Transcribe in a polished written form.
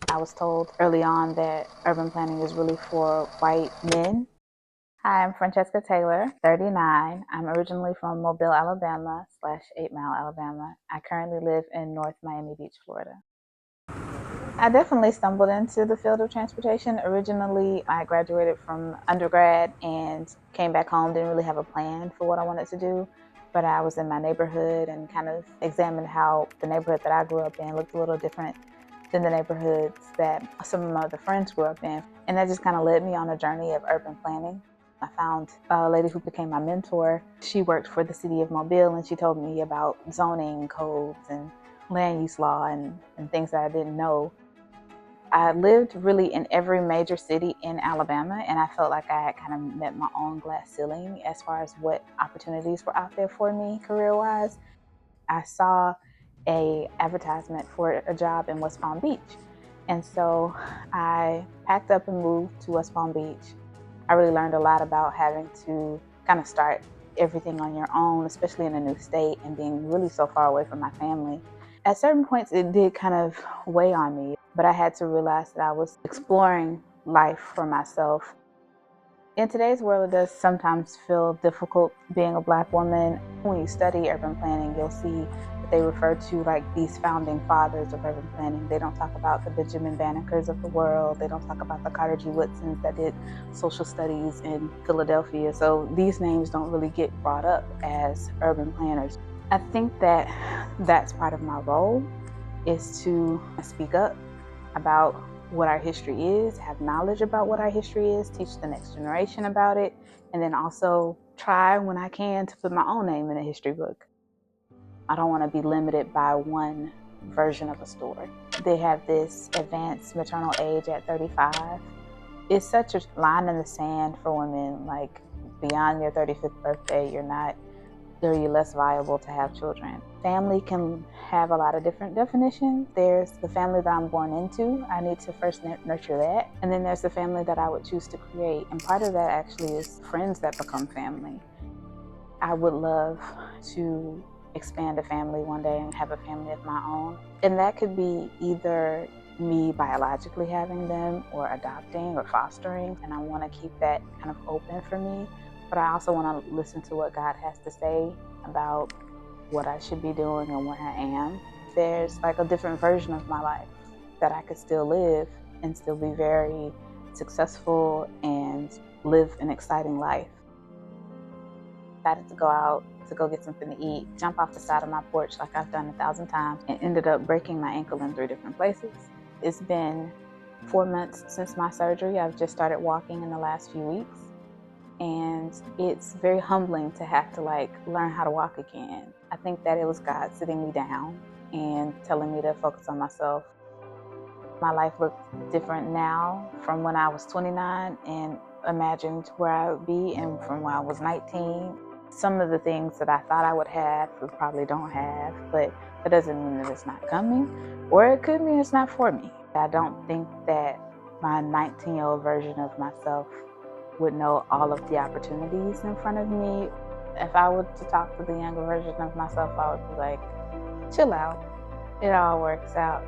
I was told early on that urban planning is really for white men. Hi, I'm Franchesca Taylor, 39. I'm originally from Mobile, Alabama / 8 Mile, Alabama. I currently live in North Miami Beach, Florida. I definitely stumbled into the field of transportation. Originally, I graduated from undergrad and came back home, didn't really have a plan for what I wanted to do, but I was in my neighborhood and kind of examined how the neighborhood that I grew up in looked a little different than the neighborhoods that some of my other friends grew up in. And that just kind of led me on a journey of urban planning. I found a lady who became my mentor. She worked for the city of Mobile, and she told me about zoning codes and land use law and things that I didn't know. I lived really in every major city in Alabama, and I felt like I had kind of met my own glass ceiling as far as what opportunities were out there for me career-wise. I saw a advertisement for a job in West Palm Beach, and so I packed up and moved to West Palm Beach. I really learned a lot about having to kind of start everything on your own, especially in a new state and being really so far away from my family. At certain points, it did kind of weigh on me, but I had to realize that I was exploring life for myself. In today's world, it does sometimes feel difficult being a Black woman. When you study urban planning, you'll see that they refer to like these founding fathers of urban planning. They don't talk about the Benjamin Bannekers of the world. They don't talk about the Carter G. Woodsons that did social studies in Philadelphia. So these names don't really get brought up as urban planners. I think that that's part of my role, is to speak up about what our history is, have knowledge about what our history is, teach the next generation about it, and then also try when I can to put my own name in a history book. I don't want to be limited by one version of a story. They have this advanced maternal age at 35. It's such a line in the sand for women, like beyond your 35th birthday, you're less viable to have children. Family can have a lot of different definitions. There's the family that I'm born into. I need to first nurture that. And then there's the family that I would choose to create. And part of that actually is friends that become family. I would love to expand a family one day and have a family of my own. And that could be either me biologically having them or adopting or fostering. And I want to keep that kind of open for me. But I also want to listen to what God has to say about what I should be doing and where I am. There's like a different version of my life that I could still live and still be very successful and live an exciting life. I decided to go out to go get something to eat, jump off the side of my porch like I've done 1,000 times, and ended up breaking my ankle in 3 different places. It's been 4 months since my surgery. I've just started walking in the last few weeks. And it's very humbling to have to learn how to walk again. I think that it was God sitting me down and telling me to focus on myself. My life looks different now from when I was 29 and imagined where I would be, and from when I was 19. Some of the things that I thought I would have, we probably don't have, but that doesn't mean that it's not coming, or it could mean it's not for me. I don't think that my 19-year-old version of myself would know all of the opportunities in front of me. If I were to talk to the younger version of myself, I would be like, chill out. It all works out.